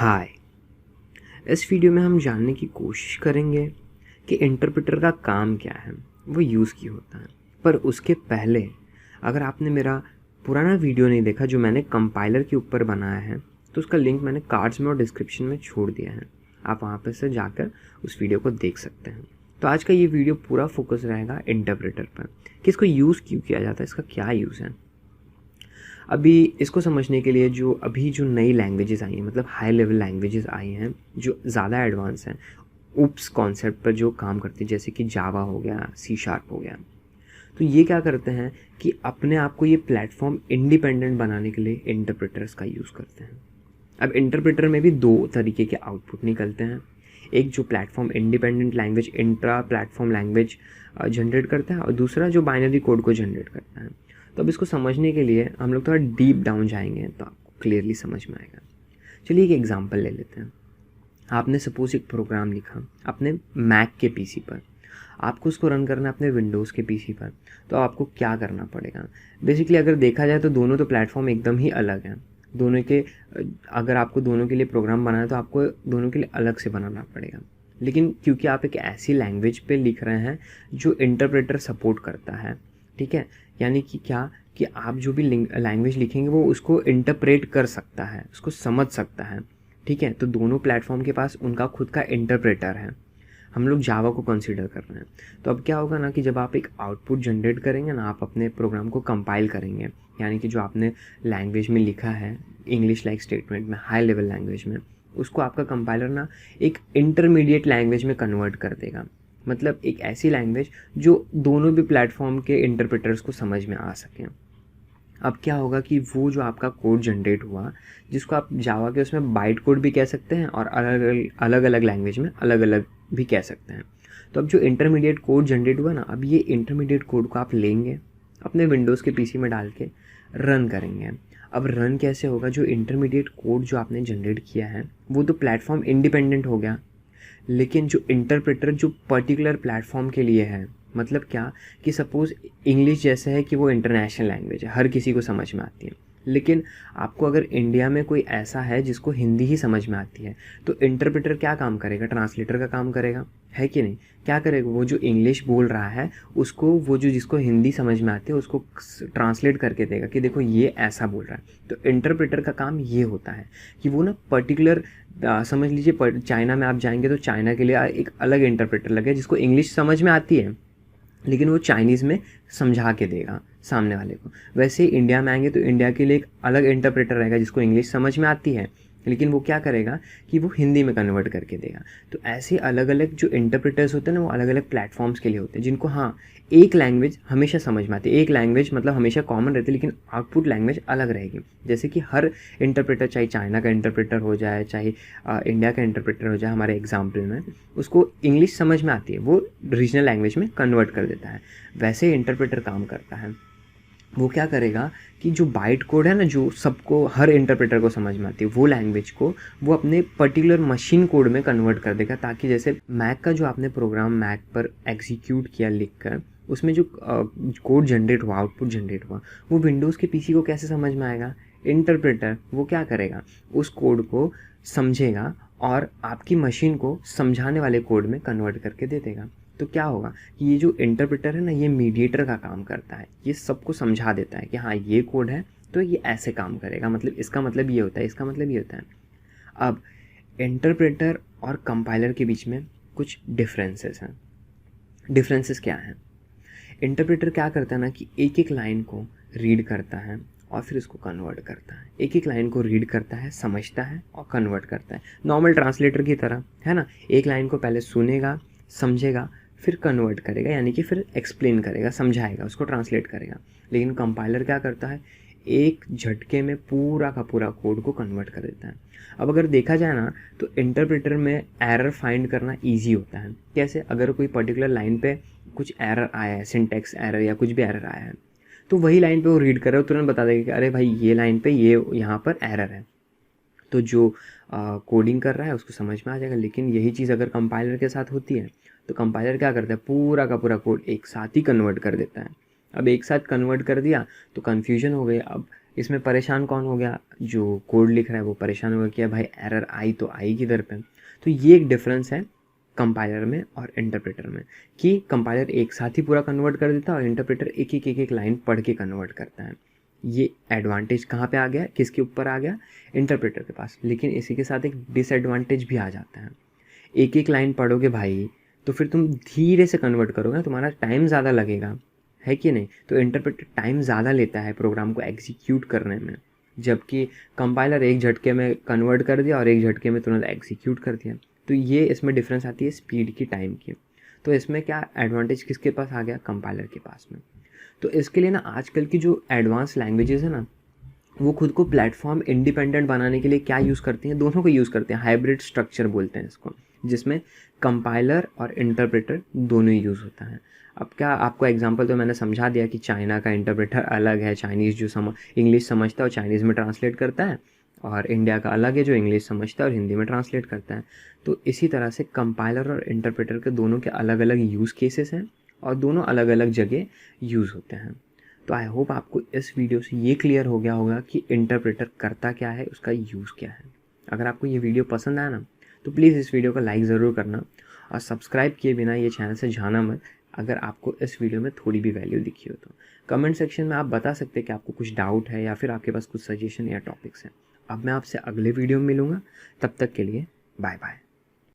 हाय। इस वीडियो में हम जानने की कोशिश करेंगे कि इंटरप्रेटर का काम क्या है, वो यूज़ क्यों होता है। पर उसके पहले अगर आपने मेरा पुराना वीडियो नहीं देखा जो मैंने कंपाइलर के ऊपर बनाया है, तो उसका लिंक मैंने कार्ड्स में और डिस्क्रिप्शन में छोड़ दिया है। आप वहाँ पर से जाकर उस वीडियो को देख सकते हैं। तो आज का ये वीडियो पूरा फोकस रहेगा इंटरप्रेटर पर कि इसको यूज़ क्यों किया जाता है, इसका क्या यूज़ है। अभी इसको समझने के लिए जो नई लैंग्वेजेस आई हैं, मतलब हाई लेवल लैंग्वेजेस आई हैं जो ज़्यादा एडवांस हैं, उप्स कॉन्सेप्ट पर जो काम करती है, जैसे कि जावा हो गया, सी शार्प हो गया। तो ये क्या करते हैं कि अपने आप को ये प्लेटफॉर्म इंडिपेंडेंट बनाने के लिए इंटरप्रेटर्स का यूज़ करते हैं। अब इंटरप्रेटर में भी दो तरीके के आउटपुट निकलते हैं। एक जो platform independent language, intra platform language generate करता है, और दूसरा जो बाइनरी कोड को जनरेट करता है। तो अब इसको समझने के लिए हम लोग थोड़ा डीप डाउन जाएंगे तो आपको क्लियरली समझ में आएगा। चलिए एक एग्जांपल ले लेते हैं। आपने सपोज एक प्रोग्राम लिखा अपने मैक के पीसी पर, आपको उसको रन करना है अपने विंडोज़ के पीसी पर। तो आपको क्या करना पड़ेगा? बेसिकली अगर देखा जाए तो दोनों तो प्लेटफॉर्म एकदम ही अलग हैं। दोनों के अगर आपको दोनों के लिए प्रोग्राम बनाना है तो आपको दोनों के लिए अलग से बनाना पड़ेगा। लेकिन क्योंकि आप एक ऐसी लैंग्वेज पे लिख रहे हैं जो इंटरप्रेटर सपोर्ट करता है, ठीक है, यानी कि क्या कि आप जो भी लैंग्वेज लिखेंगे वो उसको इंटरप्रेट कर सकता है, उसको समझ सकता है, ठीक है। तो दोनों प्लेटफॉर्म के पास उनका खुद का इंटरप्रेटर है। हम लोग जावा को कंसीडर कर रहे हैं। तो अब क्या होगा ना कि जब आप एक आउटपुट जनरेट करेंगे ना, आप अपने प्रोग्राम को कंपाइल करेंगे, यानी कि जो आपने लैंग्वेज में लिखा है इंग्लिश लाइक स्टेटमेंट में, हाई लेवल लैंग्वेज में, उसको आपका कंपाइलर ना एक इंटरमीडिएट लैंग्वेज में कन्वर्ट कर देगा। मतलब एक ऐसी लैंग्वेज जो दोनों भी प्लेटफॉर्म के इंटरप्रेटर्स को समझ में आ सकें। अब क्या होगा कि वो जो आपका कोड जनरेट हुआ, जिसको आप जावा के उसमें बाइट कोड भी कह सकते हैं और अलग अलग लैंग्वेज में अलग अलग भी कह सकते हैं। तो अब जो इंटरमीडिएट कोड जनरेट हुआ ना, अब ये इंटरमीडिएट कोड को आप लेंगे अपने विंडोज़ के पीसी में डाल के रन करेंगे। अब रन कैसे होगा? जो इंटरमीडिएट कोड जो आपने जनरेट किया है वो तो प्लेटफॉर्म इंडिपेंडेंट हो गया, लेकिन जो इंटरप्रेटर जो पर्टिकुलर प्लेटफॉर्म के लिए है, मतलब क्या कि सपोज़ इंग्लिश जैसे है कि वो इंटरनेशनल लैंग्वेज है, हर किसी को समझ में आती है। लेकिन आपको अगर इंडिया में कोई ऐसा है जिसको हिंदी ही समझ में आती है, तो इंटरप्रेटर क्या काम करेगा? ट्रांसलेटर का काम करेगा, है कि नहीं? क्या करेगा? वो जो इंग्लिश बोल रहा है उसको, वो जो जिसको हिंदी समझ में आती है उसको ट्रांसलेट करके देगा कि देखो ये ऐसा बोल रहा है। तो इंटरप्रेटर का काम ये होता है कि वो ना पर्टिकुलर, समझ लीजिए चाइना में आप जाएंगे तो चाइना के लिए एक अलग इंटरप्रेटर लगे जिसको इंग्लिश समझ में आती है, लेकिन वो चाइनीज़ में समझा के देगा सामने वाले को। वैसे ही इंडिया में आएंगे तो इंडिया के लिए एक अलग इंटरप्रेटर रहेगा जिसको इंग्लिश समझ में आती है, लेकिन वो क्या करेगा कि वो हिंदी में कन्वर्ट करके देगा। तो ऐसे अलग अलग जो इंटरप्रेटर्स होते हैं ना, वो अलग अलग प्लेटफॉर्म्स के लिए होते हैं, जिनको हाँ एक लैंग्वेज हमेशा समझ में आती है। एक लैंग्वेज मतलब हमेशा कॉमन रहती है, लेकिन आउटपुट लैंग्वेज अलग रहेगी। जैसे कि हर इंटरप्रेटर, चाहे चाइना का इंटरप्रेटर हो जाए, चाहे इंडिया का इंटरप्रेटर हो जाए, हमारे एग्जाम्पल में उसको इंग्लिश समझ में आती है, वो रीजनल लैंग्वेज में कन्वर्ट कर देता है। वैसे इंटरप्रेटर काम करता है। वो क्या करेगा कि जो बाइट कोड है ना, जो सबको, हर इंटरप्रेटर को समझ में आती है, वो लैंग्वेज को वो अपने पर्टिकुलर मशीन कोड में कन्वर्ट कर देगा, ताकि जैसे मैक का जो आपने प्रोग्राम मैक पर एग्जीक्यूट किया लिखकर, उसमें जो कोड जनरेट हुआ, आउटपुट जनरेट हुआ, वो विंडोज़ के पीसी को कैसे समझ में आएगा? इंटरप्रेटर वो क्या करेगा? उस कोड को समझेगा और आपकी मशीन को समझाने वाले कोड में कन्वर्ट करके दे देगा। तो क्या होगा कि ये जो इंटरप्रेटर है ना, ये मीडिएटर का काम करता है। ये सबको समझा देता है कि हाँ ये कोड है तो ये ऐसे काम करेगा, मतलब इसका मतलब ये होता है, इसका मतलब ये होता है। अब इंटरप्रेटर और कंपाइलर के बीच में कुछ डिफरेंसेस हैं। डिफरेंसेस क्या हैं? इंटरप्रेटर क्या करता है ना कि एक एक लाइन को रीड करता है और फिर उसको कन्वर्ट करता है। एक एक लाइन को रीड करता है, समझता है और कन्वर्ट करता है, नॉर्मल ट्रांसलेटर की तरह, है ना। एक लाइन को पहले सुनेगा, समझेगा, फिर कन्वर्ट करेगा, यानी कि फिर एक्सप्लेन करेगा, समझाएगा, उसको ट्रांसलेट करेगा। लेकिन कंपाइलर क्या करता है? एक झटके में पूरा का पूरा कोड को कन्वर्ट कर देता है। अब अगर देखा जाए ना, तो इंटरप्रेटर में एरर फाइंड करना ईजी होता है। कैसे? अगर कोई पर्टिकुलर लाइन पे कुछ एरर आया है, सिंटैक्स एरर या कुछ भी एरर आया है, तो वही लाइन पे वो रीड कर रहा है, तुरंत बता देगा कि अरे भाई ये लाइन पे ये यहाँ पर एरर है। तो जो कोडिंग कर रहा है उसको समझ में आ जाएगा। लेकिन यही चीज़ अगर कंपाइलर के साथ होती है तो कंपाइलर क्या करता है? पूरा का पूरा कोड एक साथ ही कन्वर्ट कर देता है। अब एक साथ कन्वर्ट कर दिया तो कन्फ्यूजन हो गई। अब इसमें परेशान कौन हो गया? जो कोड लिख रहा है वो परेशान होगा कि भाई एरर आई तो आई किधर पे। तो ये एक डिफरेंस है कंपाइलर में और इंटरप्रेटर में, कि कंपाइलर एक साथ ही पूरा कन्वर्ट कर देता है और इंटरप्रेटर एक एक लाइन पढ़ के कन्वर्ट करता है। ये एडवांटेज कहाँ पे आ गया, किसके ऊपर आ गया? इंटरप्रेटर के पास। लेकिन इसी के साथ एक डिसएडवांटेज भी आ जाता है। एक एक लाइन पढ़ोगे भाई तो फिर तुम धीरे से कन्वर्ट करोगे ना, तुम्हारा टाइम ज़्यादा लगेगा, है कि नहीं? तो इंटरप्रेटर टाइम ज़्यादा लेता है प्रोग्राम को एग्जीक्यूट करने में, जबकि कंपाइलर एक झटके में कन्वर्ट कर दिया और एक झटके में तुरंत एग्जीक्यूट कर दिया। तो ये इसमें डिफरेंस आती है स्पीड की, टाइम की। तो इसमें क्या एडवांटेज किसके पास आ गया? कंपाइलर के पास में। तो इसके लिए ना आजकल की जो एडवांस लैंग्वेजेस है ना, वो खुद को प्लेटफॉर्म इंडिपेंडेंट बनाने के लिए क्या यूज़ करती हैं? दोनों को यूज़ करते हैं, हाइब्रिड स्ट्रक्चर बोलते हैं इसको, जिसमें कंपाइलर और इंटरप्रेटर दोनों ही यूज़ होता है। अब क्या आपको एग्जांपल तो मैंने समझा दिया कि चाइना का इंटरप्रेटर अलग है, चाइनीज़ जो इंग्लिश समझता है और चाइनीज़ में ट्रांसलेट करता है, और इंडिया का अलग है जो इंग्लिश समझता है और हिंदी में ट्रांसलेट करता है। तो इसी तरह से कंपाइलर और इंटरप्रेटर के दोनों के अलग अलग यूज़ केसेस हैं और दोनों अलग अलग जगह यूज़ होते हैं। तो आई होप आपको इस वीडियो से ये क्लियर हो गया होगा कि इंटरप्रेटर करता क्या है, उसका यूज़ क्या है। अगर आपको ये वीडियो पसंद आया ना तो प्लीज़ इस वीडियो को लाइक ज़रूर करना और सब्सक्राइब किए बिना ये चैनल से जाना मत, अगर आपको इस वीडियो में थोड़ी भी वैल्यू दिखी हो तो। कमेंट सेक्शन में आप बता सकते हैं कि आपको कुछ डाउट है या फिर आपके पास कुछ सजेशन या टॉपिक्स हैं। अब मैं आपसे अगले वीडियो में मिलूँगा, तब तक के लिए बाय बाय।